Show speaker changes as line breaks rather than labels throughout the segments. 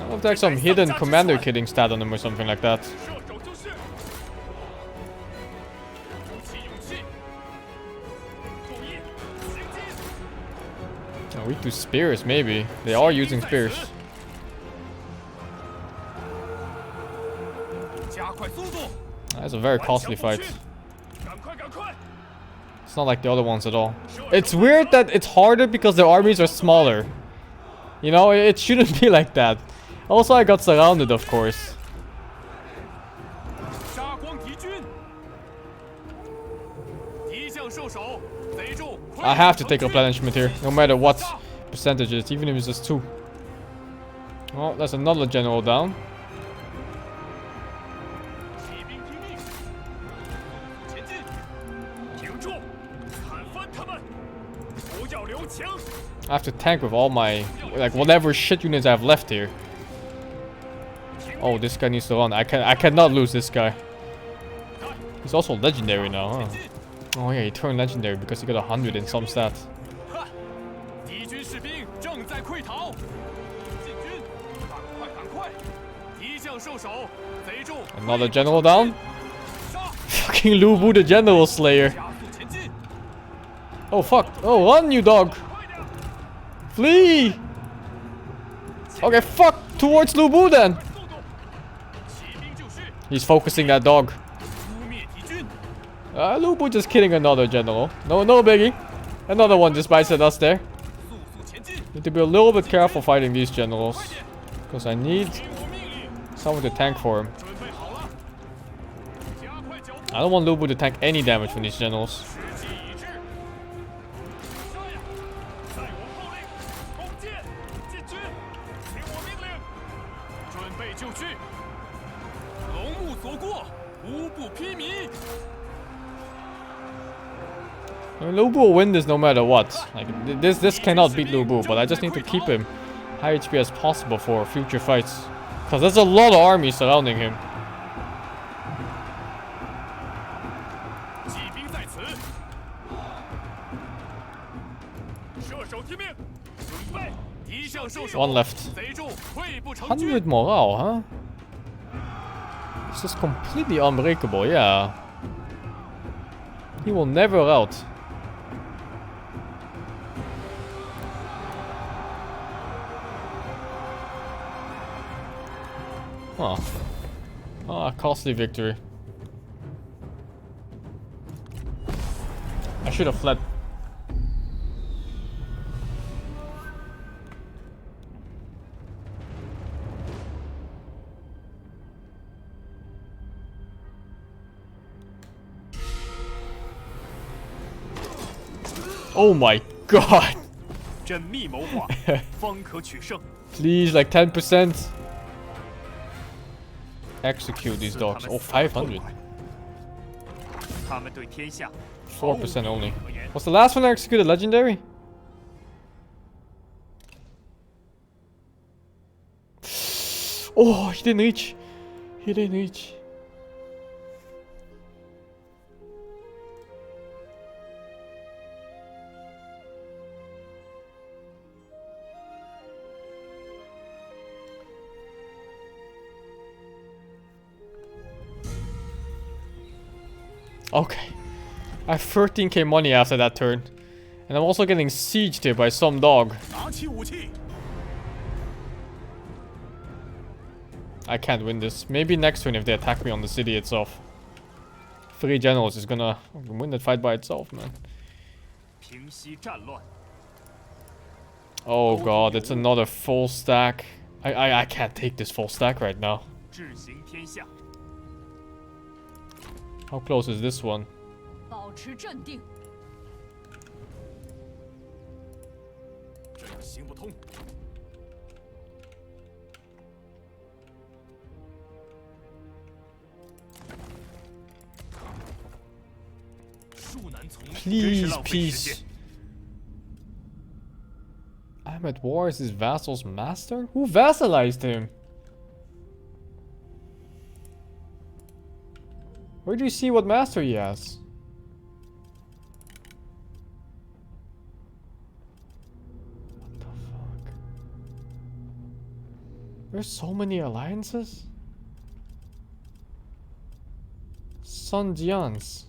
Oh, there's some hidden commander killing stat on him or something like that. Oh, weak to spears, maybe. They are using spears. That's a very costly fight. It's not like the other ones at all. It's weird that it's harder because their armies are smaller. You know, it shouldn't be like that. Also, I got surrounded, of course. I have to take replenishment here, no matter what percentage it is, even if it's just 2. Oh, there's another general down. I have to tank with all my, like, whatever shit units I have left here. Oh, this guy needs to run. I cannot lose this guy. He's also legendary now, huh? Oh yeah, he turned legendary because he got 100 in some stats. Another general down? Fucking Lu Bu the general slayer. Oh fuck. Oh, run you dog. Flee! Okay, fuck! Towards Lu Bu then! He's focusing that dog. Lu Bu just killing another general. No biggie. Another one just bites at us there. Need to be a little bit careful fighting these generals. Because I need someone to tank for him. I don't want Lu Bu to tank any damage from these generals. I mean, Lu Bu will win this no matter what. Like this cannot beat Lu Bu, but I just need to keep him high HP as possible for future fights. Because there's a lot of armies surrounding him. One left. 100 morale, huh? This is completely unbreakable, yeah. He will never out. Huh. Ah, costly victory. I should have fled. Oh my god! Please, like 10%. Execute these dogs. Oh, 500. 4% only. What's the last one I executed? Legendary? Oh, he didn't reach. He didn't reach. Okay. I have 13k money after that turn. And I'm also getting sieged here by some dog. I can't win this. Maybe next turn if they attack me on the city itself. 3 generals is gonna win that fight by itself, man. Oh god, it's another full stack. I can't take this full stack right now. How close is this one? Please, peace. I'm at war as his vassal's master? Who vassalized him? Where do you see what master he has? What the fuck? There's so many alliances. Sun Jians.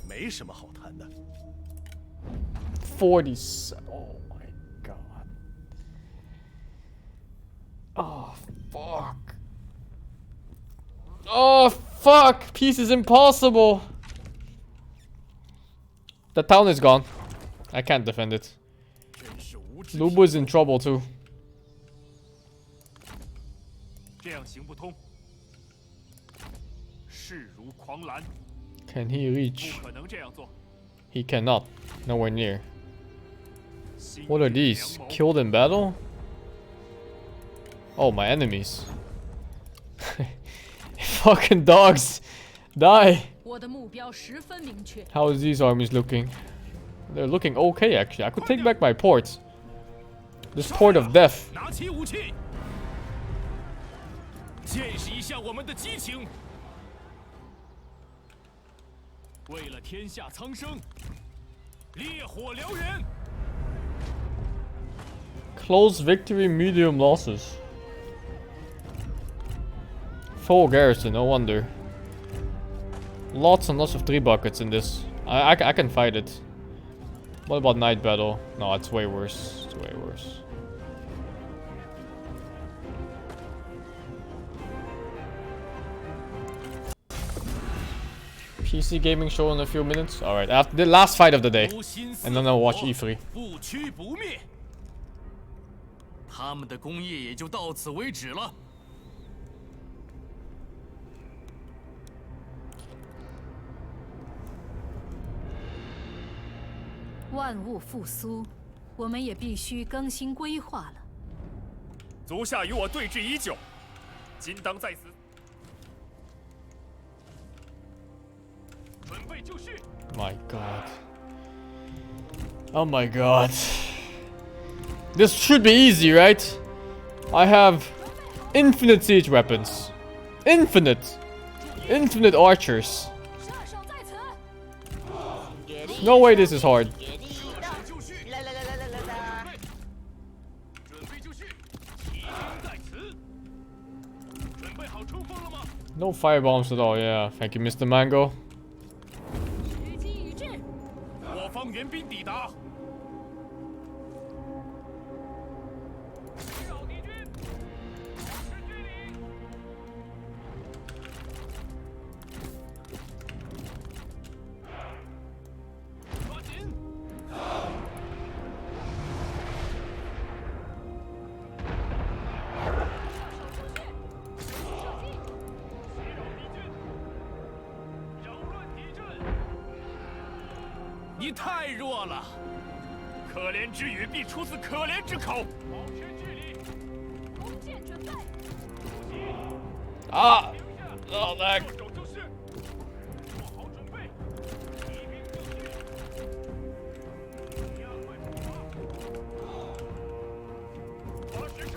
没什么好谈的。
47. Oh my god. Oh fuck. Oh fuck. Peace is impossible. The town is gone. I can't defend it. Lubu is in trouble too.
这样行不通。势如狂澜，
Can he
不
reach?
可能这样做。
He cannot. Nowhere near. What are these? Killed in battle? Oh, my enemies. Fucking dogs. Die.
我的目标十分明确。
How is these armies looking? They're looking okay, actually. I could take back my port. This port of death.
拿起武器，见识一下我们的激情。为了天下苍生，烈火燎原。
Close victory, medium losses. Full garrison, no wonder. Lots and lots of 3 buckets in this. I can fight it. What about night battle? No, it's way worse. It's way worse. PC gaming show in a few minutes. Alright, after the last fight of the day. And then I'll watch E3.
不屈不灭。他们的功业也就到此为止了。
万物复苏，我们也必须更新规划了。
足下与我对峙已久，今当在此。准备就绪。
My god. Oh my god. This should be easy, right? I have infinite siege weapons. Infinite. Infinite archers.
射手在此。
No way this is hard.
准备就绪，起兵在此。准备好冲锋了吗？
No fire bombs at all, yeah. Thank you, Mr. Mango.
虚惊一掷。
我方援兵抵达。击扰敌军，保持距离。抓紧。你太弱了，可怜之语必出自可怜之口。保持距离，
弓箭准备。
Ah! Oh, lag.
动手就是，做好准备，起兵就绪。将会出发。发矢车，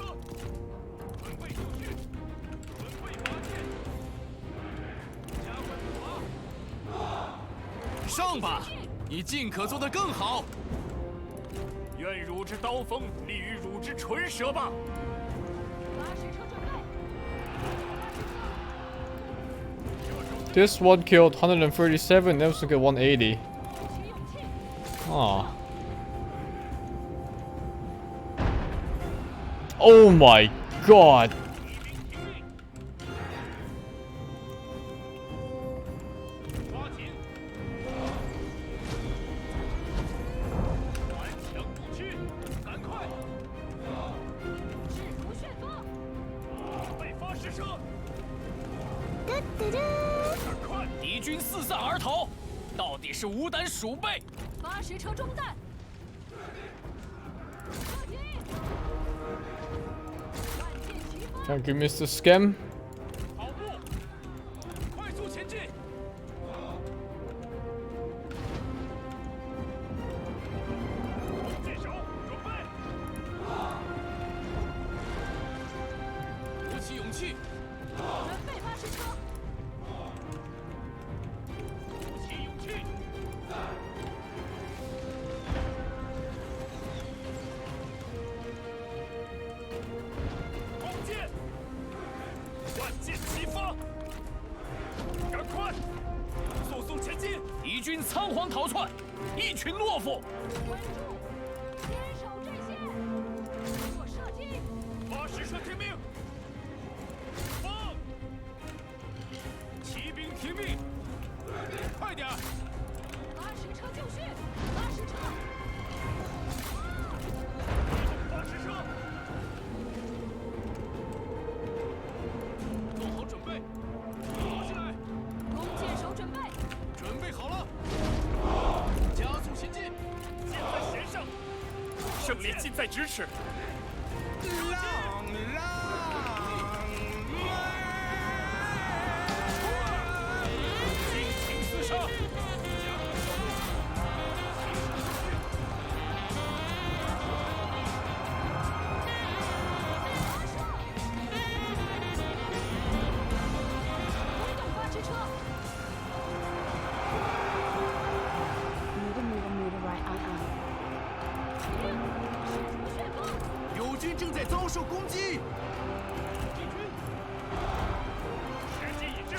准备就绪，准备发箭。将会出发。上吧！ 你尽可做得更好。愿汝之刀锋利于汝之唇舌吧。
巴士车准备。
This one killed 137, that was like 180.
鼓起勇气。
Ah. Oh my god.
抓紧。顽强不屈，赶快。
势如旋风。
准备发矢车。赶快！敌军四散而逃，到底是无胆鼠辈。
巴士车中弹。射击。万箭齐发。
Thank you, Mr. Scam.
跑步，快速前进。箭手准备。鼓起勇气。
准备巴士车。
鼓起勇气。攻仓皇逃窜，一群懦夫！
稳住，坚守阵线，做射击。
发矢车听命！放！骑兵听命！快点！
发矢车就绪，发矢车。
发矢车！做好准备，坐下来。
弓箭手准备。
准备好了，加速前进，箭在弦上，胜利近在咫尺。尽情厮杀，加快速度，
挥动发驰车。
友军正在遭受攻击。
敌军，时机已至，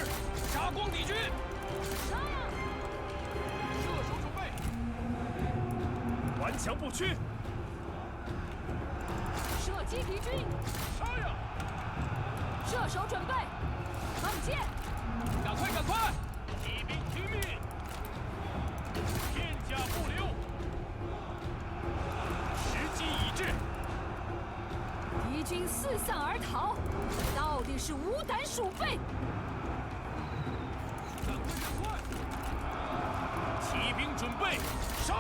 杀光敌军！
杀呀！
射手准备，顽强不屈！
射击敌军。
杀呀！
射手准备。放箭。
赶快，赶快！骑兵听命，片甲不留。时机已至，
敌军四散而逃，到底是无胆鼠辈！
赶快，赶快！骑兵准备，上！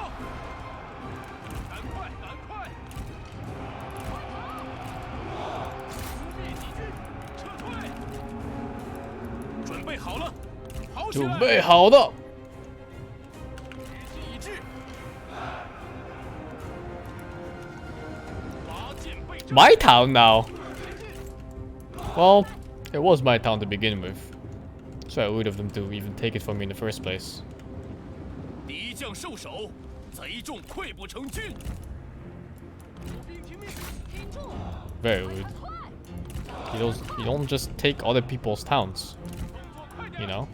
赶快，赶快！诛灭敌军，撤退！准备好了，跑起来！
准备好了。
时机已至，拔剑备阵。
My town now. Well, it was my town to begin with, so I would of them to even take it from me in the first place.
敌将受首，贼众溃不成军。步兵听命，
挺住！
Very rude.
快！
You don't just take other people's towns,
动作快点！
you know.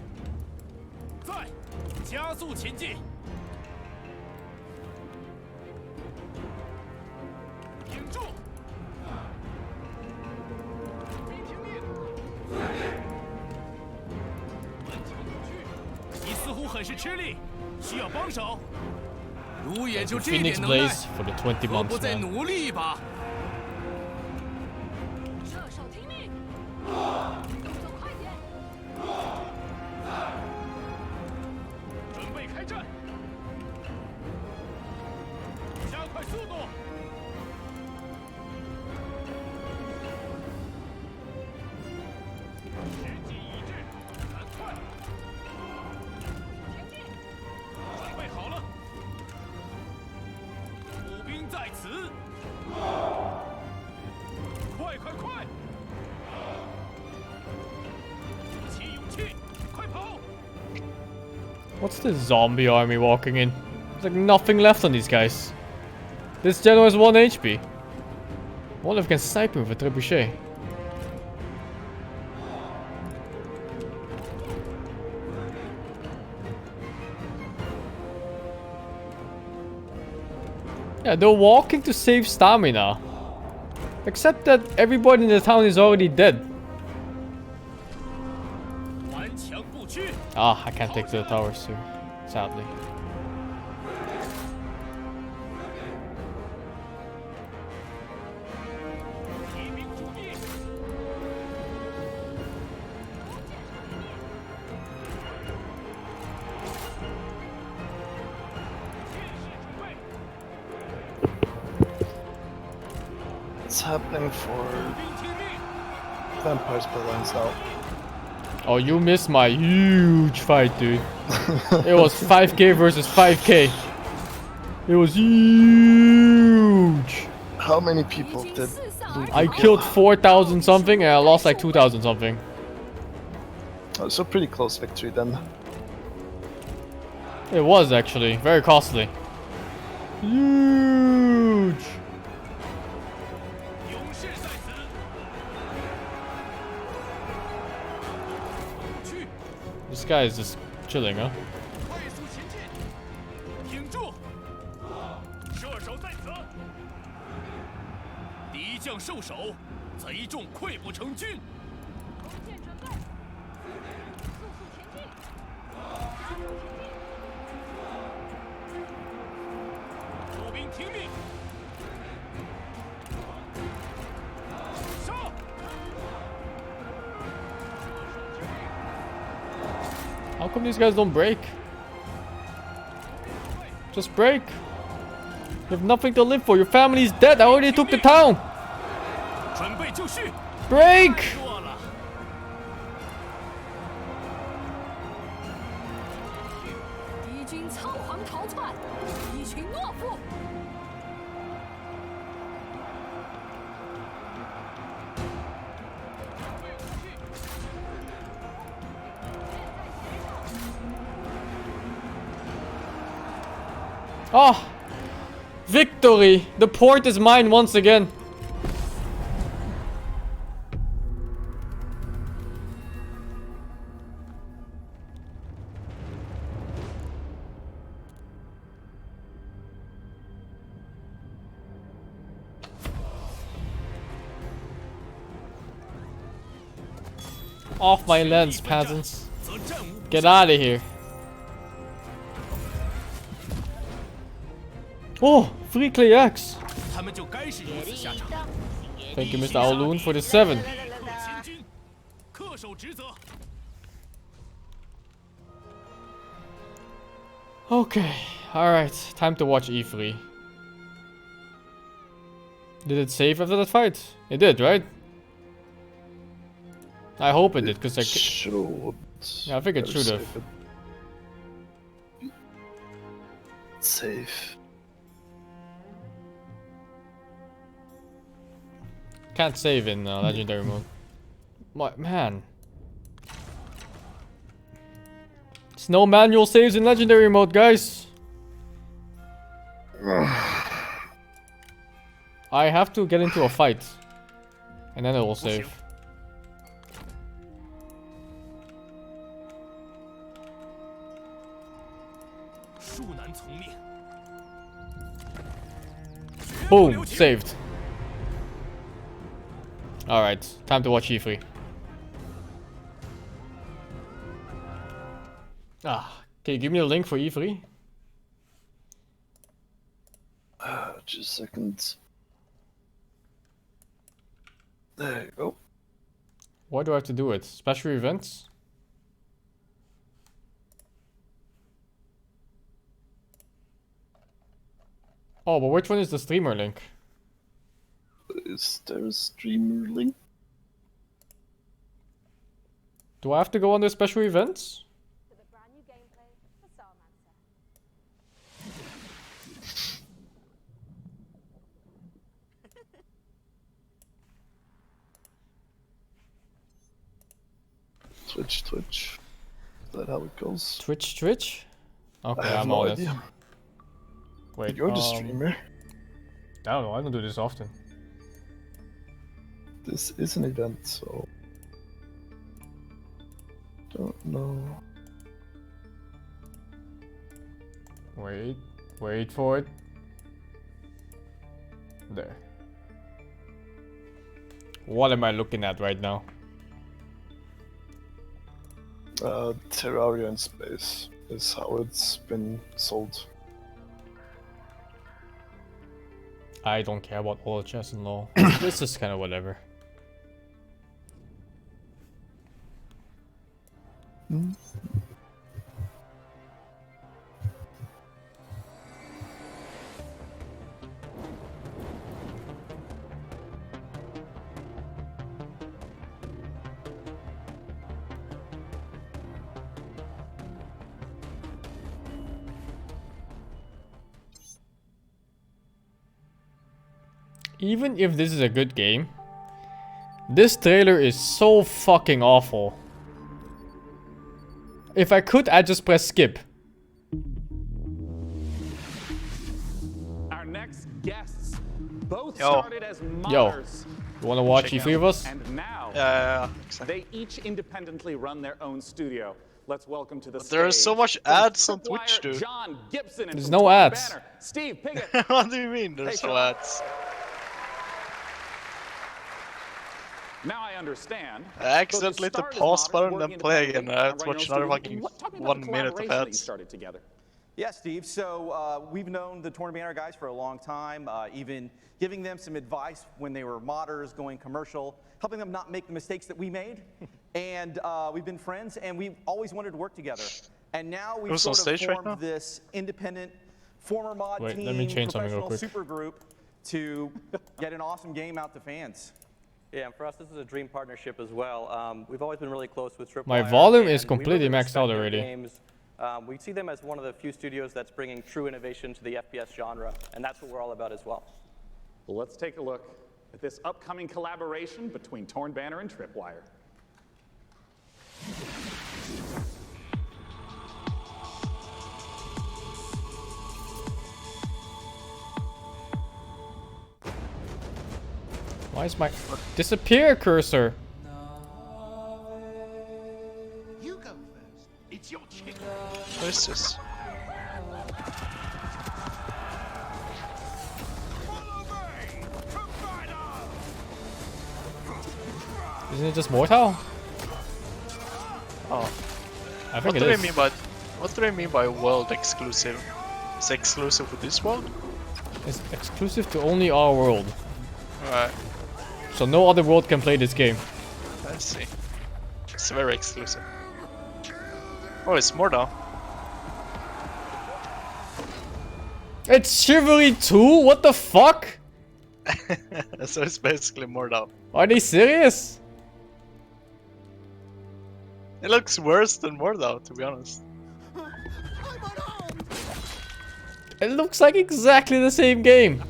在，加速前进。挺住！兵听命。顽强不屈。你似乎很是吃力，需要帮手。如也就这
Phoenix
点能耐，
Blaze for the 20
何不
months,
再
man.
努力一把？
射手听命！动作快点！
准备开战，加快速度。时机已至，赶快！
前进！
准备好了，步兵在此，快快快！鼓起勇气，快跑！
What's this zombie army walking in? There's like nothing left on these guys. This general has 1 HP. I wonder if I can snipe him with a trebuchet. Yeah, they're walking to save stamina. Except that everybody in the town is already dead.
顽强不屈，
Ah, I can't take to the towers too, sadly.
骑兵注意！剑士准备，
It's happening for
兵听命！
Vampire's Bloodlines now.
Oh, you missed my huge fight, dude. It was 5k versus 5k. It was huge.
How many people did Blue
I
kill?
killed 4,000 something and I lost like 2,000 something.
Oh, so pretty close victory then.
It was actually very costly. Huge.
勇士在此，去，
This guy is just chilling, huh?
快速前进！守在此。敌将受首，贼众溃不成军。
弓箭准备，速速前进，加速前进。
步兵听命，杀！
How come these guys don't break? Just break. You have nothing to live for. Your family's dead. I already took the town.
准备就绪。
Break.
弱了。
敌军仓皇逃窜，一群懦夫。
Oh, victory! The port is mine once again. Off my lands, peasants.
则战无不
Get out of here. Oh, free clay axe.
他们就该是如此下场。
Thank you, Mr. Aoloon, for the 7.
前军，恪守职责。
Okay, alright. Time to watch E3. Did it save after that fight? It did, right? I hope it did, because I...
Should.
Yeah, I think it
Better
should have.
save it. Save.
Can't save in legendary mode. Man. There's no manual saves in legendary mode, guys. I have to get into a fight. And then it will save.
恕难从命。
Boom, saved. Alright, time to watch E3. Ah, can you give me a link for E3?
Just a second. There you go.
Why do I have to do it? Special events? Oh, but which one is the streamer link?
Is there a streamer link?
Do I have to go under special events?
To the brand new gameplay for Starmancer.
Twitch. Is that how it goes?
Twitch? Okay,
I have
I'm
no
on it.
idea.
Wait,
You're the streamer.
I don't know, I don't do this often.
This is an event, so... Don't know.
Wait for it. There. What am I looking at right now?
Terraria in space is how it's been sold.
I don't care about all chess and law. This is kind of whatever. Even if this is a good game, this trailer is so fucking awful. If I could, I'd just press skip.
Our next guests both
Yo.
started as modders,
You wanna watch
Check
E3 of us?
and now
Yeah.
they each independently run their own studio. let's welcome to the stage.
There's so much
from
ads on
Tripwire,
Twitch, dude.
John Gibson and
There's
from
no
Torn
ads.
Banner, Steve Piggott.
What do you mean there's
Hey,
no
Sean.
ads?
Now I understand.
I accidentally hit the pause button and then play again. I have to watch another fucking
Talk to me
1
about the
minute of
collaboration that you
ads.
started together.
Yeah, Steve. So we've known the Torn Banner guys for a long time, even giving them some advice when they were modders, going commercial, helping them not make the mistakes that we made. And we've been friends, and we've always wanted to work together. And now we've
Who's on
sort of
stage right
formed
now?
this independent former mod
Wait,
team,
let me change something real
professional
quick.
super group to get an awesome game out to fans.
Yeah, and for us, this is a dream partnership as well. We've always been really close with Tripwire.
My volume is
and we
completely
really
maxed out
respect their
already.
games. We see them as one of the few studios that's bringing true innovation to the FPS genre, and that's what we're all about as well.
Well, let's take a look at this upcoming collaboration between Torn Banner and Tripwire.
Why is my disappear cursor?
You go first. It's your chicken.
What is this?
Follow me to battle.
Isn't it just Mortal?
Oh.
I think
What
it
do they
is.
mean by world exclusive? Is it exclusive for this world?
It's exclusive to only our world.
Alright,
So no other world can play this game.
I see. It's very exclusive. Oh, it's more now.
It's Chivalry 2? What the fuck?
So it's basically more now.
Are they serious?
It looks worse than Mordau, to be honest.
It looks like exactly the same game.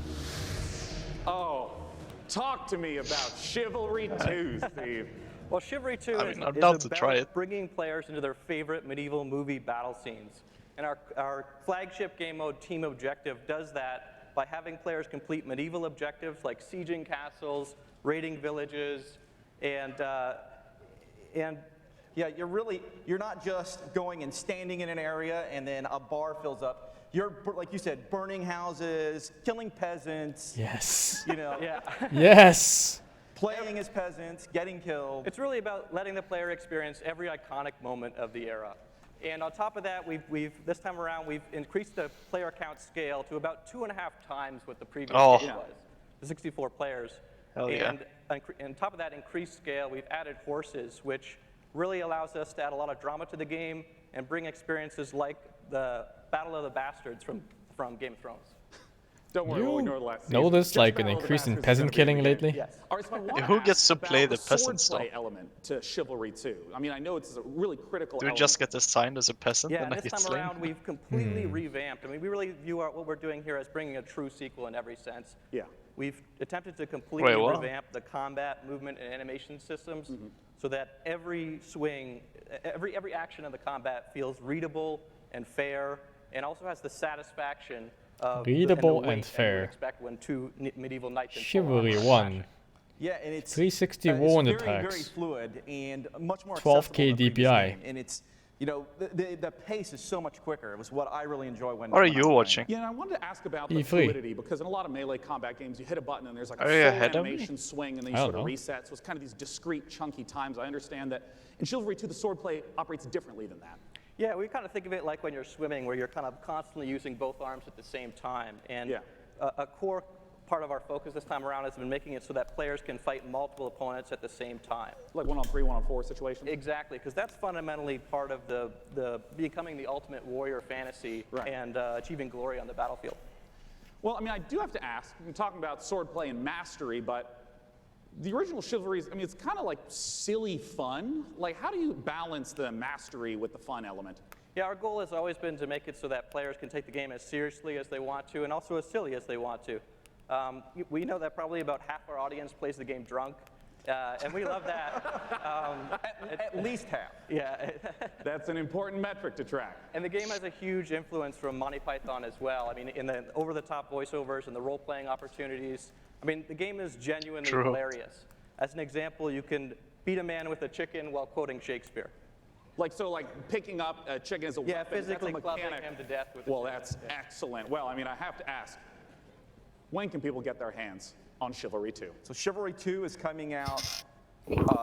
Oh, talk to me about Chivalry 2, Steve.
Well, Chivalry 2
I mean, I'm
is
down to
about
try it.
bringing players into their favorite medieval movie battle scenes. And our flagship game mode, Team Objective, does that by having players complete medieval objectives like sieging castles, raiding villages, and
Yeah, you're not just going and standing in an area and then a bar fills up. You're, like you said, burning houses, killing peasants,
Yes.
you know,
yeah.
Yes.
playing as peasants, getting killed.
It's really about letting the player experience every iconic moment of the era. And on top of that, this time around, we've increased the player count scale to about 2.5 times what the previous
Oh.
game was, the 64 players.
Hell yeah.
And on top of that increased scale, we've added horses, which really allows us to add a lot of drama to the game and bring experiences like the Battle of the Bastards from Game of Thrones.
Don't worry, we'll ignore the last season.
Noticed
Just
like an
Battle of the
increase in
Bastards is
peasant
gonna be
killing
in the game.
lately?
Yes.
All right, so I wanna
Who
ask
gets to
about
play the
sword
peasants,
play
though?
element to Chivalry 2. I mean, I know it's a really critical
Do we
element.
just get assigned as a peasant
Yeah,
and I
and this
get
time
slain?
around, we've completely revamped. I mean, we really view what we're doing here as bringing a true sequel in every sense.
Yeah.
We've attempted to completely
Wait, what?
revamp the combat, movement, and animation systems so that every swing, every action of the combat feels readable and fair, and also has the satisfaction of
Readable
the weight
and
that you
fair.
would expect when two medieval knights in full
Chivalry
armor
1.
clash.
Yeah, and it's
360
it's
wound
very,
attacks.
very fluid and much more
12K
accessible than the previous
DPI.
game. And it's, you know, the pace is so much quicker. It was what I really enjoy when.
What are
when I'm
you
playing.
watching?
Yeah, and I wanted to ask about the
E3.
fluidity, because in a lot of melee combat games, you hit a button and there's like a
Are you
full
ahead of me?
animation swing, and then you
I
sort
don't
of
know.
reset. So it's kind of these discrete, chunky times. I understand that in Chivalry 2, the swordplay operates differently than that.
Yeah, we kind of think of it like when you're swimming, where you're kind of constantly using both arms at the same time. And
Yeah.
a core part of our focus this time around has been making it so that players can fight multiple opponents at the same time.
Like 1-on-3, 1-on-4 situation.
Exactly, because that's fundamentally part of the becoming the ultimate warrior fantasy
Right.
and achieving glory on the battlefield.
Well, I mean, I do have to ask, we're talking about swordplay and mastery, but the original Chivalry, I mean, it's kind of like silly fun. Like, how do you balance the mastery with the fun element?
Yeah, our goal has always been to make it so that players can take the game as seriously as they want to and also as silly as they want to. We know that probably about half our audience plays the game drunk, and we love that.
At least half.
Yeah.
That's an important metric to track.
And the game has a huge influence from Monty Python as well. I mean, in the over-the-top voiceovers and the role-playing opportunities. I mean, the game is genuinely
True.
hilarious. As an example, you can beat a man with a chicken while quoting Shakespeare.
Like, so like picking up a chicken as a
Yeah,
weapon,
physically
that's a
clubbing
mechanic.
him to death with.
Well, that's excellent. Well, I mean, I have to ask, when can people get their hands on Chivalry 2?
So Chivalry 2 is coming out.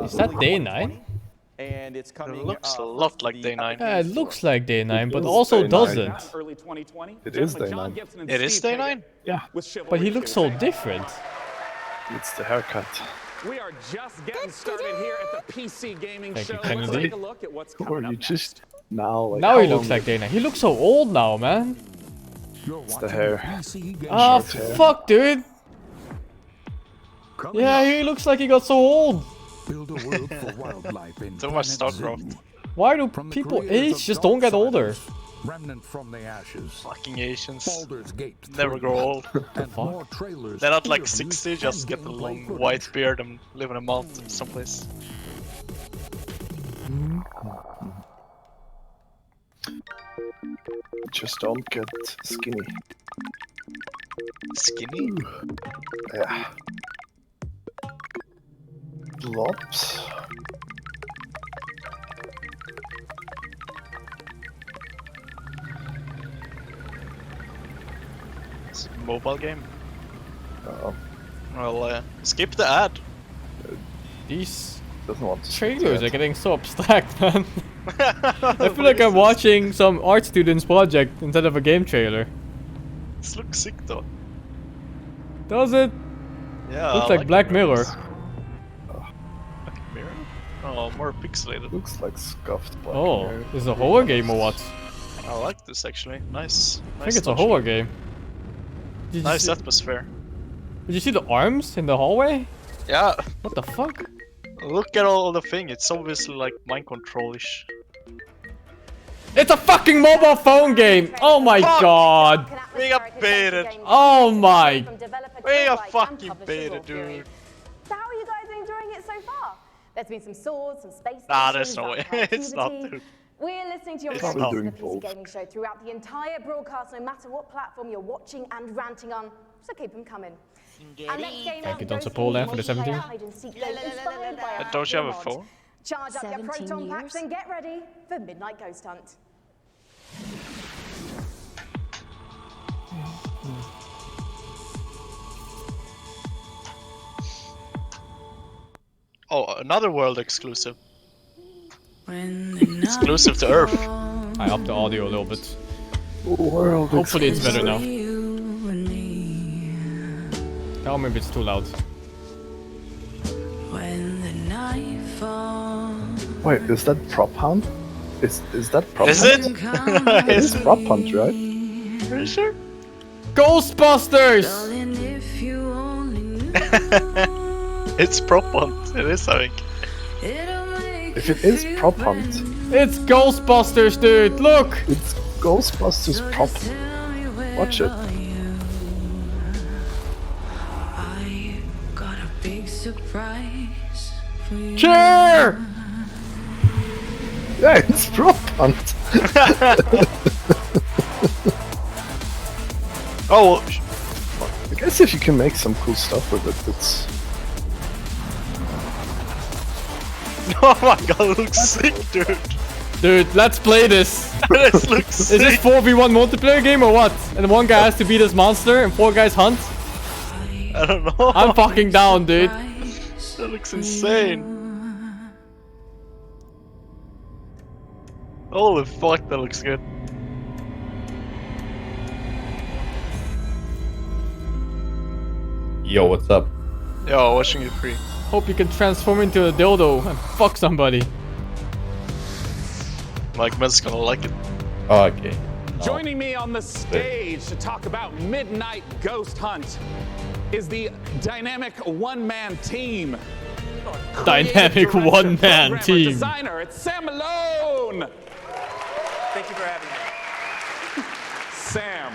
Is that
early
day
2020,
9?
And it's coming.
It looks a
first
lot
to
like
the
day 9.
Epic
Yeah, it
Games
looks
Store.
like day 9, but
is
also
day 9.
doesn't.
Early 2020.
It is
Gentlemen,
day
John
9.
Gibson and
It is
Steve
day
Hagan
9?
Yeah,
with Chivalry
But he looks
2.
so
Thank-
different.
it's the haircut.
We are just getting started here at the PC Gaming
Thank you,
Show. Let's
Kennedy.
take a look at what's
Or
coming
you
up
just
next.
now like
Now
how
he looks
long
like day 9. He looks so old now, man.
it's the hair.
Ah,
Short hair.
fuck, dude. Yeah, he looks like he got so old.
Build a world for wildlife in
Too much
Planet
StarCraft.
Zoo.
Why do
From the
people
creators
age
of
just don't get older?
Darksiders, Remnant from the Ashes,
Fucking Asians.
Baldur's Gate
Never
3,
grow old.
and more trailers,
They're not like
interviews,
60, just
and
get a
gameplay
long
footage.
white beard and live in a mountain someplace.
Just don't get skinny.
Skinny?
Yeah. Blobs.
It's a mobile game.
Oh,
Well, skip the ad.
These
doesn't want to.
trailers are getting so abstract, man. I feel like I'm watching some art student's project instead of a game trailer.
This looks sick though.
Does it?
Yeah.
Looks
I
like Black
the
Mirror.
graphics. Black Mirror? Oh, more pixelated.
Looks like scuffed black.
Oh,
hair.
is it a horror game or what?
I like this actually. Nice.
I think it's a horror game. Did you,
Nice
see,
atmosphere.
did you see the arms in the hallway?
Yeah.
What the fuck?
Look at all the thing. It's obviously like mind control-ish.
It's a fucking mobile phone game! Oh my god!
We got baited.
Oh my...
We got fucking baited, dude.
So how are you guys enjoying it so far? There's been some swords, some space
Nah, there's
stations,
no way.
some
It's not,
activity.
dude.
We're listening to your
It's
voices
not
on the
doing
PC
both.
Gaming Show throughout the entire broadcast, no matter what platform you're watching and ranting on. So keep them coming. Our next game
Thank you,
out
don't
goes
support
to
that for the
multiplayer
17.
hide and seek game inspired by our
Don't you have a
mod.
phone?
Charge up your
17
proton packs
years?
and get ready for Midnight Ghost Hunt.
Oh, another world exclusive. Exclusive to Earth.
I upped the audio a little bit.
World.
Hopefully it's better now. Oh, maybe it's too loud.
Wait, is that Prop Hunt? Is that Prop
Is
Hunt?
it?
It's Prop Hunt, right?
Are you sure?
Ghostbusters!
It's prop hunt. It is, I think.
If it is Prop Hunt,
It's Ghostbusters, dude! Look!
it's Ghostbusters Prop. Watch it.
Cheer!
Yeah, it's Prop Hunt.
Oh,
I guess if you can make some cool stuff with it, it's.
oh my god, it looks sick, dude.
Dude, let's play this.
This looks
Is
sick.
this 4v1 multiplayer game or what? And one guy has to beat this monster and 4 guys hunt?
I don't know.
I'm fucking down, dude.
That looks insane. Holy fuck, that looks good.
Yo, what's up?
Yo, watching it free.
Hope you can transform into a dildo and fuck somebody.
Like, Med's gonna like it.
Oh, okay.
Joining me on the stage to talk about Midnight Ghost Hunt is the dynamic one-man team.
Dynamic
Creative director,
one-man
programmer,
team.
Designer, it's Sam Malone.
Thank you for having me.
Sam,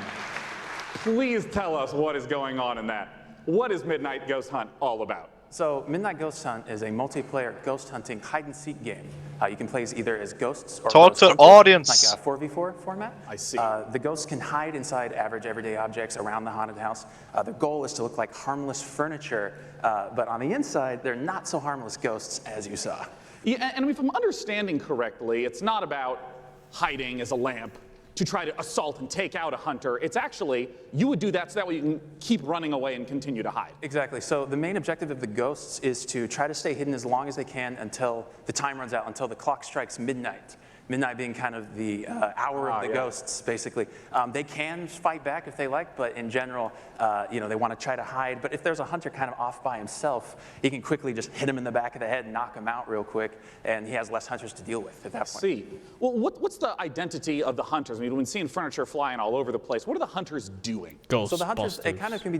please tell us what is going on in that. What is Midnight Ghost Hunt all about?
So Midnight Ghost Hunt is a multiplayer ghost hunting hide and seek game. You can play as either as ghosts or
Talk
ghost
to the
hunters,
audience.
like a 4v4 format.
I see.
The ghosts can hide inside average everyday objects around the haunted house. The goal is to look like harmless furniture, but on the inside, they're not so harmless ghosts as you saw.
Yeah, and if I'm understanding correctly, it's not about hiding as a lamp to try to assault and take out a hunter. It's actually, you would do that so that way you can keep running away and continue to hide.
Exactly. So the main objective of the ghosts is to try to stay hidden as long as they can until the time runs out, until the clock strikes midnight. Midnight being kind of the hour of the ghosts, basically. They can fight back if they like, but in general, they want to try to hide. But if there's a hunter kind of off by himself, he can quickly just hit him in the back of the head and knock him out real quick, and he has less hunters to deal with at that point.
I see. Well, what's the identity of the hunters? I mean, we've been seeing furniture flying all over the place. What are the hunters doing?
So the hunters, it kind of can be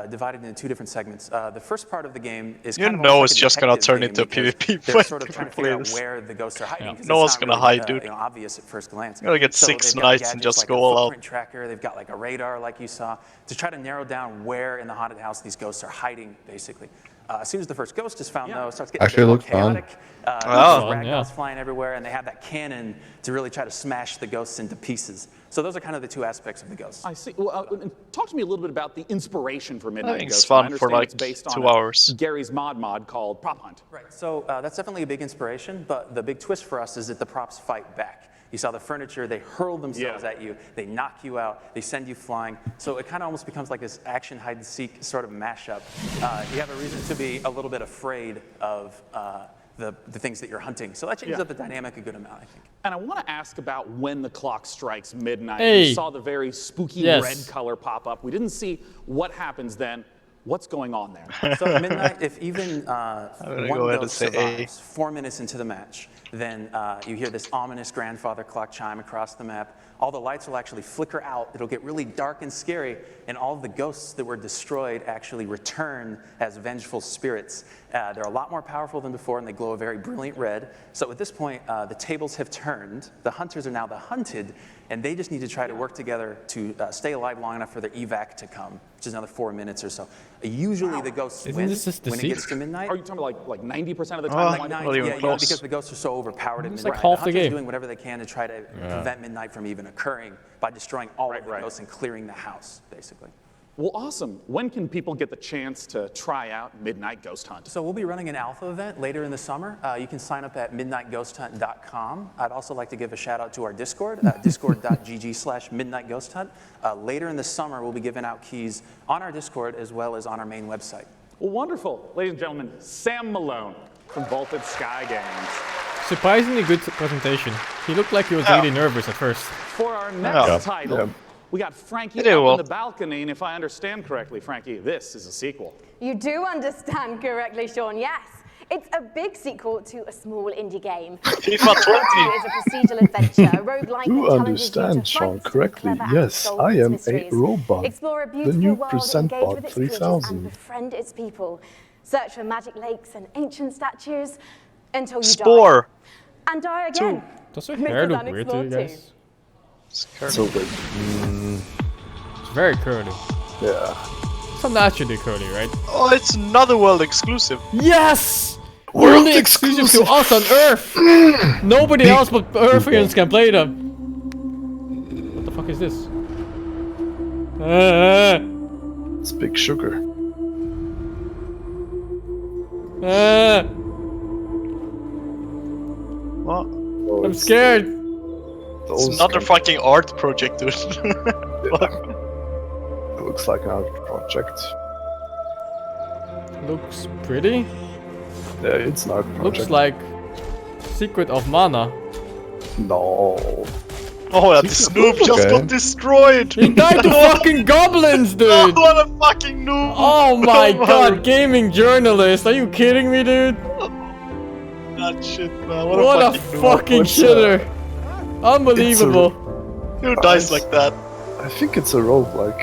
divided into two different segments. The first part of the game is
You
kind of
know
almost
it's
like a
just gonna
detective
turn
game
into a
because
PvP
they're
fight
sort of
if
trying
you
to figure
play
out
this.
where the ghosts are hiding. because
No
it's
one's
not
gonna
really,
hide, dude.
Obvious at first glance.
You're gonna get
So
6
they've got
knights and
gadgets
just
like
go
a
all out.
footprint tracker. They've got like a radar, like you saw, to try to narrow down where in the haunted house these ghosts are hiding, basically. As soon as the first ghost is found, though, it starts getting
Actually,
a bit more
looks fun.
chaotic.
Oh.
Ragdolls flying everywhere, and they have that cannon to really try to smash the ghosts into pieces. So those are kind of the two aspects of the ghosts.
I see. Well, talk to me a little bit about the inspiration for Midnight
think
Ghost.
it's fun
I
for
understand
like
it's based
2
on
hours.
Gary's mod called Prop Hunt.
Right. So that's definitely a big inspiration, but the big twist for us is that the props fight back. You saw the furniture, they hurl themselves at you, they knock you out, they send you flying. So it kind of almost becomes like this action hide-and-seek sort of mashup. You have a reason to be a little bit afraid of the things that you're hunting. So that changes up the dynamic a good amount, I think.
And I want to ask about when the clock strikes midnight.
Hey.
We saw the very spooky red color pop up. We didn't see what happens then. What's going on there?
So at midnight, if even
gonna
one
go ahead and
ghost
say A.
survives 4 minutes into the match, then you hear this ominous grandfather clock chime across the map. All the lights will actually flicker out. It'll get really dark and scary, and all of the ghosts that were destroyed actually return as vengeful spirits. They're a lot more powerful than before, and they glow a very brilliant red. So at this point, the tables have turned. The hunters are now the hunted, and they just need to try to work together to stay alive long enough for their evac to come, which is another 4 minutes or so. Usually the ghosts win when it gets to midnight.
Are you talking about like 90% of the time?
Like 90,
not even close.
because the ghosts are so overpowered at
It's
midnight.
like half the
hunters
game.
are doing whatever they can to try to prevent midnight from even occurring by destroying all of the ghosts and clearing the house, basically.
Well, awesome. When can people get the chance to try out Midnight Ghost Hunt?
So we'll be running an alpha event later in the summer. You can sign up at midnightghosthunt.com. I'd also like to give a shout out to our Discord, discord.gg/midnightghosthunt. Later in the summer, we'll be giving out keys on our Discord as well as on our main website.
Well, wonderful. Ladies and gentlemen, Sam Malone from Vaulted Sky Games.
Surprisingly good presentation. He looked like he was really nervous at first.
For our next title, we got Frankie up on the balcony, and if I understand correctly, Frankie, this is a sequel.
You do understand correctly, Sean, yes. It's a big sequel to a small indie game.
FIFA 20
is a procedural adventure, a roguelike
You
that challenges you
understand,
to
Sean,
fight
correctly.
clever and
Yes,
solve
I
its
am a
mysteries.
robot.
Explore a
The
beautiful
new
world,
Present
engage
Bot
with its creatures,
3000.
and befriend its people. Search for magic lakes and ancient statues until you
Spore.
die. And die again.
Does her hair look weird to you guys?
So wait.
It's very curly.
Yeah.
It's not naturally curly, right?
Oh, it's another world exclusive.
Yes!
World
Only exclusive to us on Earth! Nobody else but Earthians can play them! What the fuck is this?
It's Big Sugar.
What?
Oh,
I'm scared!
It's another fucking art project, dude.
It looks like an art project.
Looks pretty.
Yeah, it's an art project.
Looks like Secret of Mana.
No.
Oh, yeah, the Snoop just got destroyed!
He died to fucking goblins, dude!
Oh, what a fucking noob!
Oh my god, gaming journalist, are you kidding me, dude?
That shit, man.
What a fucking shitter! Unbelievable!
Who dies like that?
I think it's a roguelike,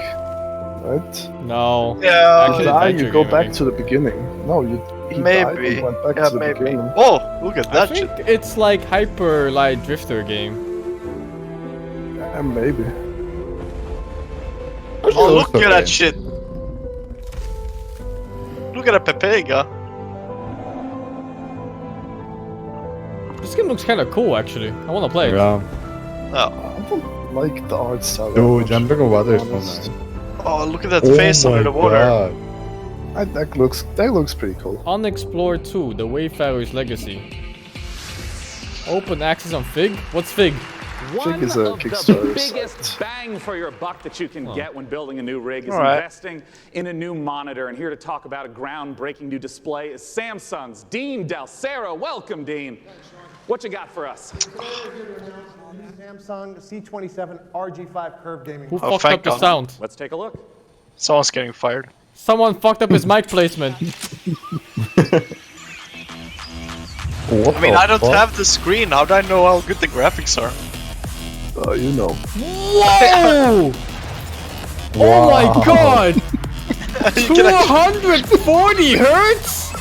right?
No.
Yeah.
You die, you go back to the beginning. No, he died
Maybe.
and went back
Yeah,
to the
maybe.
beginning.
Oh, look at
I
that
think
shit.
it's like Hyper Light Drifter game.
Yeah, maybe.
Oh, look at that shit. Look at a Pepega.
This game looks kinda cool actually. I wanna play it.
Yeah.
Oh.
I don't like the art style. that
Dude,
much,
jumping
to be
over water is so
honest.
nice.
Oh, look at that face under the water.
That looks pretty cool.
Unexplored 2, The Wayfarer's Legacy. Open access on Fig? What's Fig?
One
is a
of the
Kickstarter
biggest
site.
bang for your buck that you can get when building a new rig is
All right.
investing in a new monitor. And here to talk about a groundbreaking new display is Samsung's Dean Dalcero. Welcome, Dean. What you got for us?
Samsung C27 RG5 Curve Gaming.
Who
Oh,
fucked
thank
up the
God.
sound?
Let's take a look.
Someone's getting fired.
Someone fucked up his mic placement.
What
I mean,
the
I don't
fuck?
have the screen. How do I know how good the graphics are?
You know.
Whoa! Oh my god! 240 hertz?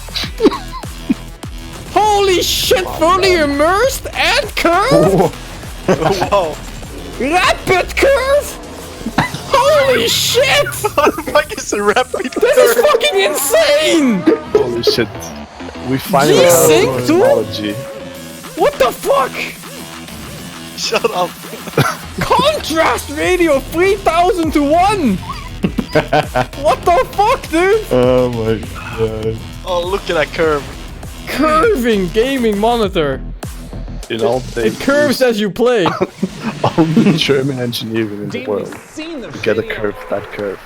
Holy shit, fully immersed and curved?
Wow.
Rapid curve? Holy shit!
What the fuck is a rapid
This is fucking insane!
Holy shit. We finally
G-Sync,
have
dude?
technology.
What the fuck?
Shut up.
Contrast radio 3000 to 1! What the fuck, dude?
Oh my god.
Oh, look at that curve.
Curving gaming monitor.
You know, they
It curves as you play.
only German engineering in the
Dean,
world
we've seen the
to get a
video.
curve that curve.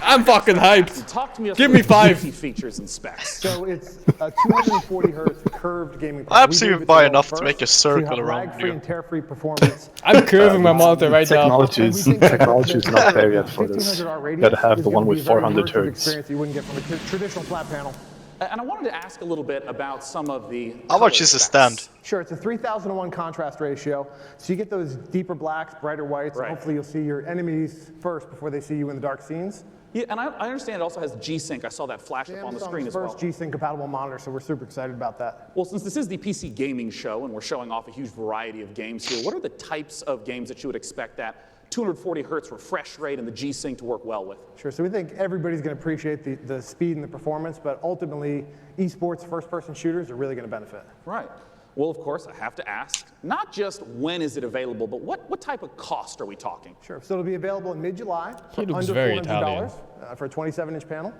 I'm fucking hyped.
Talk to me about
Give me
some of the
5.
key features and specs.
So it's a 240 hertz curved gaming.
I
We
absolutely
do
buy
it
enough to
first,
make a
so you
circle
have
around
lag-free
you.
and tear-free performance.
I'm curving my monitor right now.
Technology is not there yet for this.
1500 radius
Gotta have
is
the
gonna
one
be
with
a very
400
immersive
hertz.
experience you wouldn't get from a traditional flat panel.
And I wanted to ask a little bit about some of the.
How much
color
is a
specs.
stand?
Sure, it's a 3001 contrast ratio, so you get those deeper blacks, brighter whites,
Right.
and hopefully you'll see your enemies first before they see you in the dark scenes.
Yeah, and I understand it also has G-Sync. I saw that flash up on the screen as well.
First G-Sync compatible monitor, so we're super excited about that.
Well, since this is the PC gaming show and we're showing off a huge variety of games here, what are the types of games that you would expect that 240 hertz refresh rate and the G-Sync to work well with?
Sure, so we think everybody's going to appreciate the speed and the performance, but ultimately, esports first-person shooters are really going to benefit.
Right. Well, of course, I have to ask, not just when is it available, but what type of cost are we talking?
Sure, so it'll be available in mid-July for
He looks
under
very
$400 for a 27-inch panel.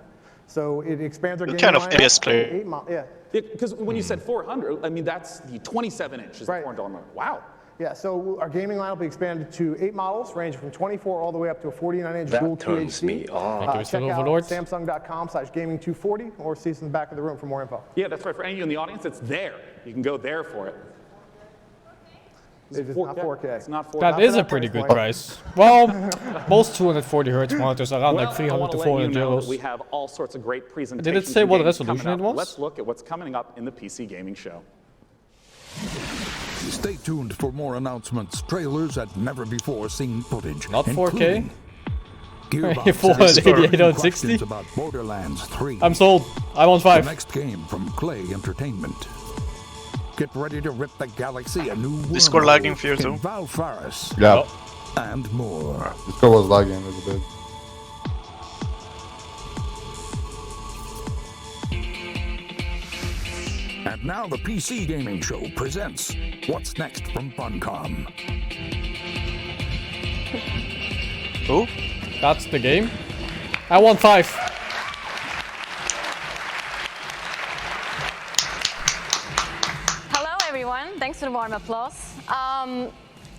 So it expands our
What
gaming
kind of
lineup
PS
to
player?
8 mo- Yeah,
Because when you said 400, I mean, that's the 27-inch is
Right.
the $400. Wow.
yeah. So our gaming lineup will be expanded to 8 models, ranging from 24 all the way up to a 49-inch
That
dual
turns
THC.
me on.
Thank you,
Check
Mr.
out
Overlord.
Samsung.com/gaming240 or see us in the back of the room for more info.
Yeah, that's right. For any of you in the audience, it's there. You can go there for it.
It is not 4K.
It's not 4K.
That is a pretty good price. Well, most 240 hertz monitors are around
Well,
like 300
I
to
wanna let
400
you know that we
euros.
have all sorts of great presentations.
say
and
what
games
resolution
coming
it
up.
was?
Let's look at what's coming up in the PC gaming show.
Stay tuned for more announcements, trailers, and never-before-seen footage.
Not 4K?
Gearbox
488 on
questions
60?
about Borderlands 3.
I'm sold. I want
The
5.
next game from Clay Entertainment. Get ready to rip the galaxy a new
Discord
wormhole
lagging for you
in
too?
Val Faris
Yeah,
and more.
Discord was lagging a little bit.
And now the PC Gaming Show presents What's Next from Funcom.
Who?
That's the game. I want 5.
Hello, everyone. Thanks for the warm applause.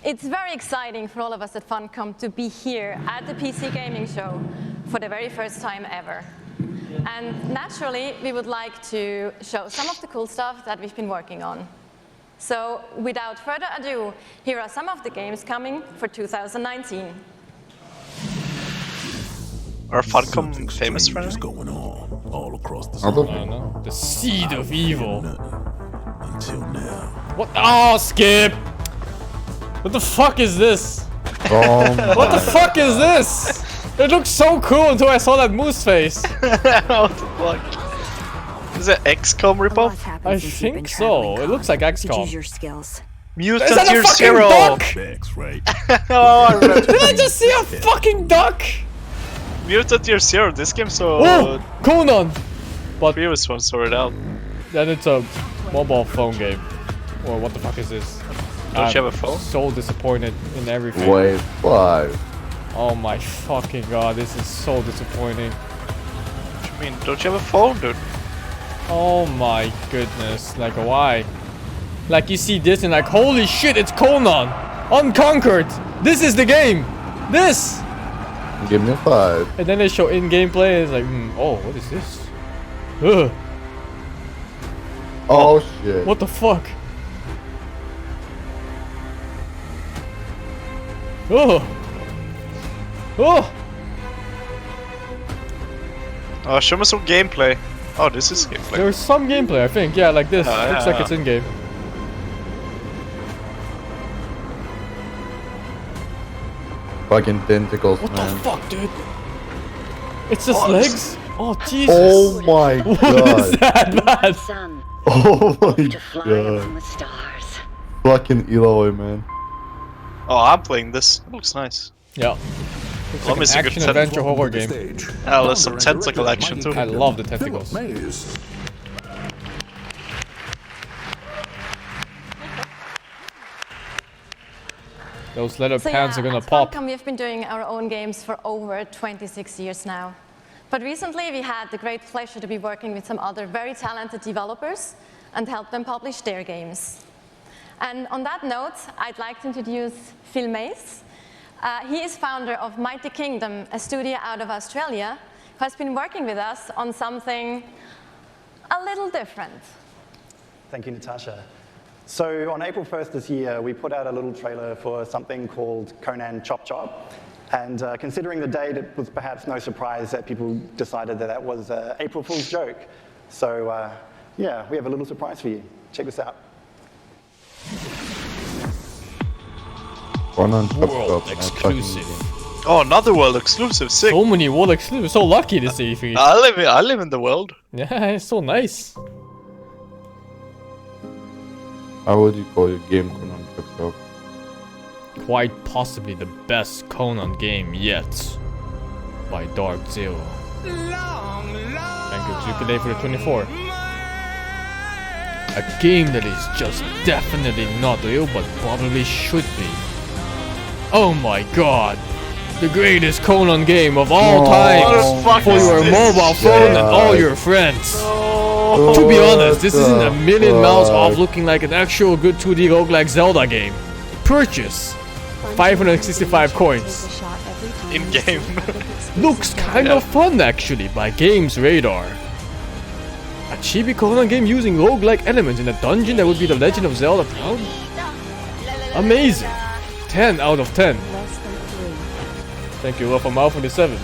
It's very exciting for all of us at Funcom to be here at the PC Gaming Show for the very first time ever. And naturally, we would like to show some of the cool stuff that we've been working on. So without further ado, here are some of the games coming for 2019.
Are Funcom famous for anything?
Going on all across the
I don't know. The seed of evil. What? Oh, skip! What the fuck is this? What the fuck is this? It looks so cool until I saw that moose face.
What the fuck? Is it XCOM ripoff?
I think so. It looks like XCOM.
your skills.
Mutant
Is that a
Year
fucking
Zero!
duck?
Oh, I remember.
Did I just see a fucking duck?
Mutant Year Zero, this game so
Oh, Conan! But
previous one sorted out.
then it's a mobile phone game. Or what the fuck is this?
Don't you have a phone?
So disappointed in everything.
Wait, 5.
Oh my fucking god, this is so disappointing.
What you mean? Don't you have a phone, dude?
Oh my goodness, like why? Like you see this and like, holy shit, it's Conan Unconquered. This is the game. This.
Give me a 5.
And then they show in-game play. And it's like, oh, what is this? Ugh.
Oh shit.
What the fuck? Oh. Oh.
Oh, show me some gameplay. Oh, this is gameplay.
There's some gameplay, I think. Yeah, like this. Looks like it's in-game.
Fucking tentacles,
What
man.
the fuck, dude? It's just legs? Oh, Jesus.
Oh my god.
What is that, man?
Oh my god. Fucking Eloy, man.
Oh, I'm playing this. It looks nice.
Yeah.
Love me
It's
some
like
good
an action-adventure
tentacle.
horror game.
Yeah, there's some tentacle action too.
I love the tentacles. Those leather pants are gonna pop.
At Funcom, we've been doing our own games for over 26 years now. But recently we had the great pleasure to be working with some other very talented developers and help them publish their games. And on that note, I'd like to introduce Phil Mace. He is founder of Mighty Kingdom, a studio out of Australia, who has been working with us on something a little different.
Thank you, Natasha. So on April 1st this year, we put out a little trailer for something called Conan Chop Chop. And considering the date, it was perhaps no surprise that people decided that that was an April Fool's joke. So yeah, we have a little surprise for you. Check this out.
World exclusive.
Oh, another world exclusive. Sick.
So many world exclusive. So lucky to see.
I live in the world.
Yeah, it's so nice.
How would you call your game, Conan Unconquered?
Quite possibly the best Conan game yet. By Dark Zero. Thank you, Zucchini, for the 24. A game that is just definitely not real, but probably should be. Oh my god! The greatest Conan game of all time for your mobile phone and all your friends. To be honest, this isn't a million miles off looking like an actual good 2D roguelike Zelda game. Purchase 565 coins.
In game.
Looks kind of fun actually by Games Radar. A chibi Conan game using roguelike elements in a dungeon that would be the Legend of Zelda town? Amazing! 10 out of 10. Thank you, Rafa Mal 47.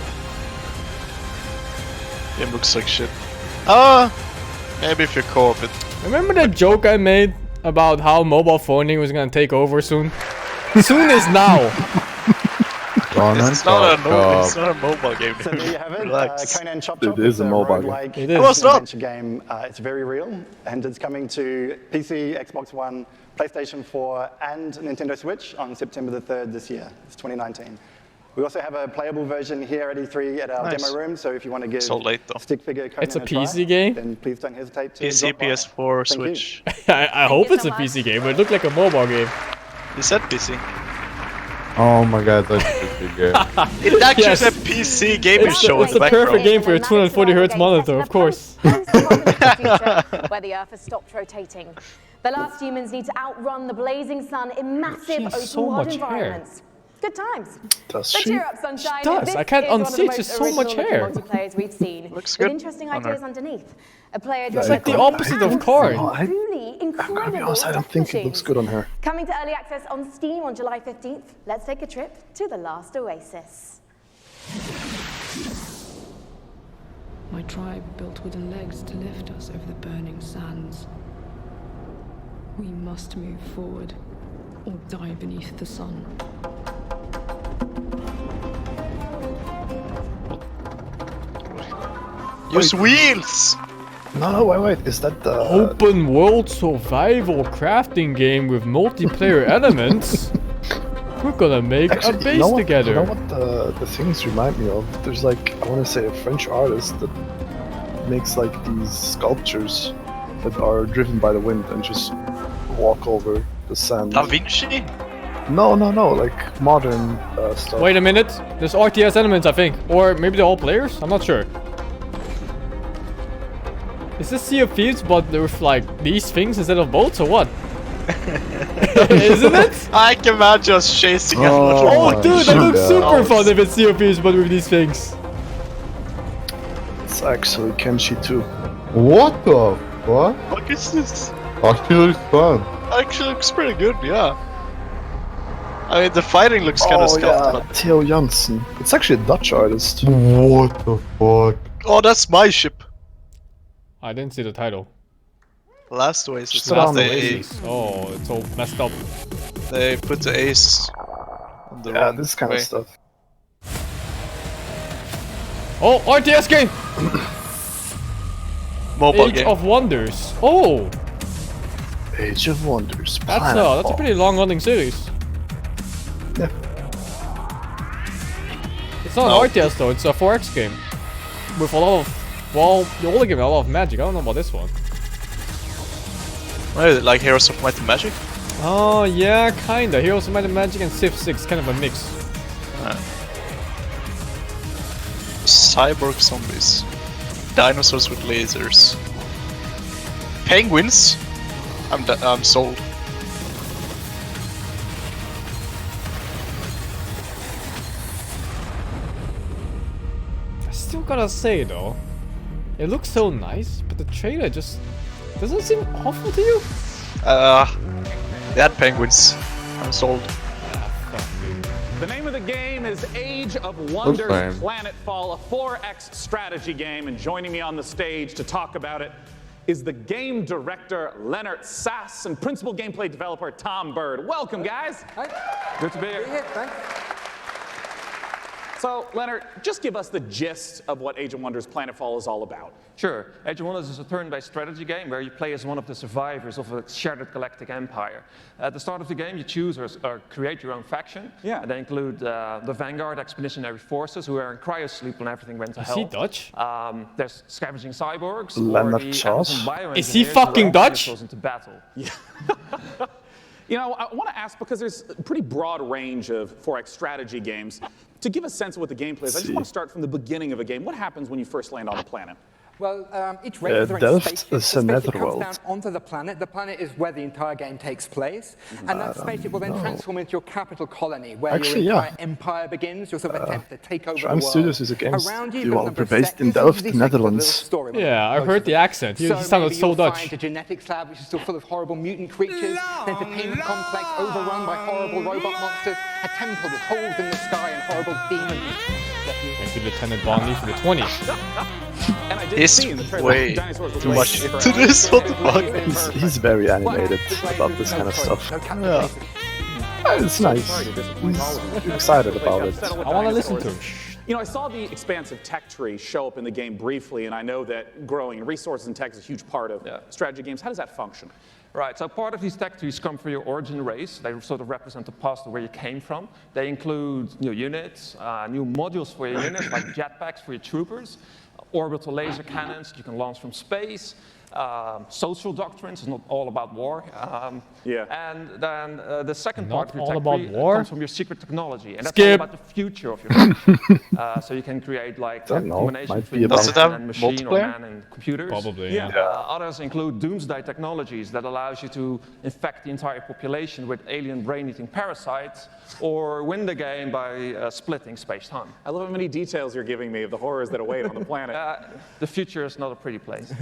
Game looks like shit. Maybe if you co-op it.
Remember that joke I made about how mobile phoning was gonna take over soon? Soon is now.
It's not a mobile game.
So there you have it.
Relax.
Conan Chop Chop.
It is a mobile
roguelike
game.
It is.
adventure game. It's very real, and it's coming to PC, Xbox One, PlayStation 4, and Nintendo Switch on September the 3rd this year. It's 2019. We also have a playable version here at E3 at our demo room, so if you want to give stick figure Conan
It's a
try,
PC game?
then please don't hesitate to
PC,
drop by.
PS4,
Thank
Switch.
I hope it's a PC game, but it looked like a mobile game.
You said PC.
Oh my god, that's a good game.
It actually
Yes.
said PC gaming show
It's
in
the
the
perfect
background.
game for a 240 Hz monitor, of course.
Where the Earth has stopped rotating. The last humans need to outrun the blazing sun in massive open
so
world
much hair.
environments. Good times.
Does
But
she?
cheer up, sunshine.
She does.
This
I can't
is one of
unsee
the
it.
most
She's so much
original
hair.
multiplayers we've seen.
Looks
with
good
interesting
on her.
ideas underneath. A player
It's like the opposite of cars.
truly incredible.
I'm gonna be honest, I don't think it looks good on her.
Coming to early access on Steam on July 15th. Let's take a trip to the last Oasis.
My tribe built wooden legs to lift us over the burning sands. We must move forward, or die beneath the sun.
Use wheels!
No, wait. Is that the
Open world survival crafting game with multiplayer elements? We're gonna make a base
you know what,
together.
You know what the things remind me of? There's like, I want to say a French artist that makes like these sculptures that are driven by the wind and just walk over the sand.
Da Vinci?
No, like modern stuff.
Wait a minute. There's RTS elements, I think. Or maybe they're all players? I'm not sure. Is this Sea of Thieves but with like these things instead of boats or what? Isn't it?
I can imagine us chasing
Oh, dude, that looks super
Yeah.
fun if it's COPs, but with these things.
It's actually Kenshi too.
What the fuck?
What is this?
Actually looks fun.
Actually looks pretty good, yeah. I mean, the fighting looks kind of
Oh
scuffed,
yeah,
but...
Theo Janssen. It's actually a Dutch artist.
What the fuck?
Oh, that's my ship.
I didn't see the title.
Last Oasis.
Last
They,
Oasis. Oh, it's all messed up.
they put the ace on the
Yeah,
wrong
this kind
way.
of stuff.
Oh, RTS game!
Mobile
Age
game.
of Wonders. Oh,
Age of Wonders.
that's a pretty long-running series.
Yeah.
It's not an RTS though. It's a 4X game with a lot of, well, the older game had a lot of magic. I don't know about this one.
What is it, like Heroes of Might and Magic?
Oh yeah, kinda. Heroes of Might and Magic and Civ 6, kind of a mix.
Cyborg zombies. Dinosaurs with lasers. Penguins? I'm sold.
I still gotta say though, it looks so nice, but the trailer just doesn't seem awful to you.
They had penguins. I'm sold.
The name of the game is Age of Wonders
fine.
Planetfall, a 4X strategy game, and joining me on the stage to talk about it is the game director Leonard Sass and principal gameplay developer Tom Bird. Welcome, guys.
Good to be here.
Thanks. So, Leonard, just give us the gist of what Age of Wonders Planetfall is all about.
Sure. Age of Wonders is a turn-based strategy game where you play as one of the survivors of a shattered galactic empire. At the start of the game, you choose or create your own faction.
Yeah.
And they include the Vanguard Expeditionary Forces, who are in cryosleep when everything went to hell.
Is he Dutch?
There's scavenging cyborgs,
Leonard
or the
Sass?
Amazon bioengineers
Is he
who
fucking
are
Dutch?
dinosaurs into battle.
You know, I want to ask, because there's a pretty broad range of 4X strategy games, to give a sense of what the gameplay is, I just want to start from the beginning of a game. What happens when you first land on the planet?
Well, each race is a
Delft
spaceship.
is
The
a
spaceship comes
netherworld.
down onto the planet. The planet is where the entire game takes place. And that spaceship will then transform into your capital colony, where
Actually,
your
yeah.
entire empire begins. Your sort of attempt to take over the
Trans
world.
Studios is a game
Around you, you've got a number of
based in
sectors, and
Delft,
usually sections with a little
Netherlands.
story with
Yeah, I
most
heard
of
the
them.
accent. He sounded
maybe
so
you'll
Dutch.
find a genetics lab which is still full of horrible mutant creatures, an entertainment complex overrun by horrible robot monsters, a temple with holes in the sky and horrible demons.
Thank you, Lieutenant Bonley, for the 20.
And I did
It's
see in the trailer
way
dinosaurs with
too much
lasers.
into this, what the fuck?
He's very animated about this kind of stuff.
Yeah.
It's nice. He's excited about it.
I want to listen to him.
You know, I saw the expansive tech tree show up in the game briefly, and I know that growing resources and tech is a huge part of strategy games. How does that function?
Right, so part of these tech trees come from your origin race. They sort of represent the past of where you came from. They include new units, new modules for your units, like jetpacks for your troopers, orbital laser cannons you can launch from space, social doctrines, it's not all about war. And then the second part of your tech tree comes from your secret technology, and that's all about the future of your tech. So you can create like a combination between man and machine or man and computers.
Probably, yeah.
Others include doomsday technologies that allows you to infect the entire population with alien brain-eating parasites, or win the game by splitting space-time.
I love how many details you're giving me of the horrors that await on the planet.
The future is not a pretty place.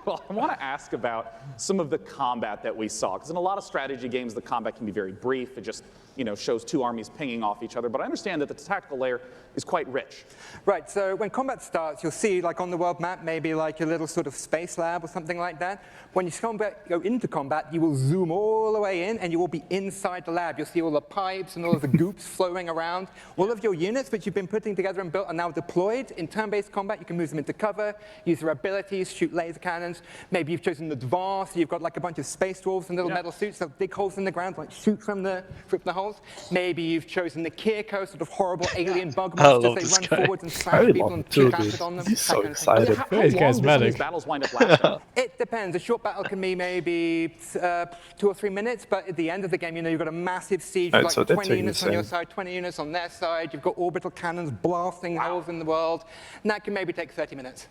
Well, I want to ask about some of the combat that we saw, because in a lot of strategy games, the combat can be very brief. It just, you know, shows two armies pinging off each other. But I understand that the tactical layer is quite rich.
Right, so when combat starts, you'll see, like on the world map, maybe like a little sort of space lab or something like that. When you go into combat, you will zoom all the way in, and you will be inside the lab. You'll see all the pipes and all of the goops flowing around. All of your units, which you've been putting together and built, are now deployed. In turn-based combat, you can move them into cover, use their abilities, shoot laser cannons. Maybe you've chosen the Dvar, so you've got like a bunch of space dwarves in little metal suits that dig holes in the ground, like shoot from the holes. Maybe you've chosen the Kirko, sort of horrible alien bug monsters. They run forwards and smash people and kick acid on them.
He's so
that kind of thing.
excited.
How long do these battles wind up lasting?
It depends. A short battle can be maybe 2 or 3 minutes, but at the end of the game, you know, you've got a massive siege,
Right,
like
so they're
20
taking
units
the
on your
same.
side, 20 units on their side. You've got orbital cannons blasting holes in the world, and that can maybe take 30 minutes.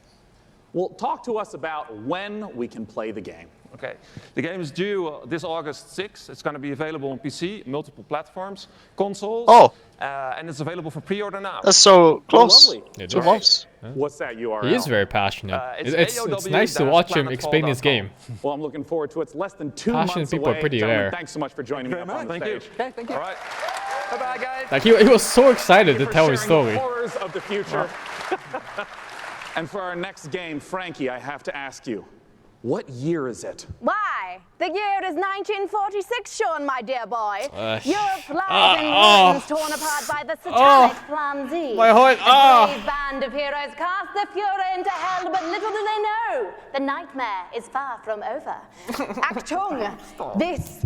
Well, talk to us about when we can play the game.
Okay, the game is due this August 6th. It's going to be available on PC, multiple platforms, consoles.
Oh.
And it's available for pre-order now.
That's so close.
lovely.
Yeah,
2 months.
What's that URL?
He is very passionate. It's nice to watch him explain his game.
Well, I'm looking forward to it. It's less than 2
Passionate
months
people
away.
are pretty
Gentlemen,
rare.
thanks so much for joining me up on the
Thank
stage.
you.
Okay, thank you.
All right.
Bye-bye, guys.
Like he was so excited to
For
tell his
sharing the
story.
horrors of the future. And for our next game, Frankie, I have to ask you, what year is it?
Why? The year is 1946, Sean, my dear boy. Europe lies in ruins, torn apart by the satanic Plan Z.
My heart,
A brave band of heroes cast the Fuhrer into hell, but little do they know, the nightmare is far from over. Achtung! This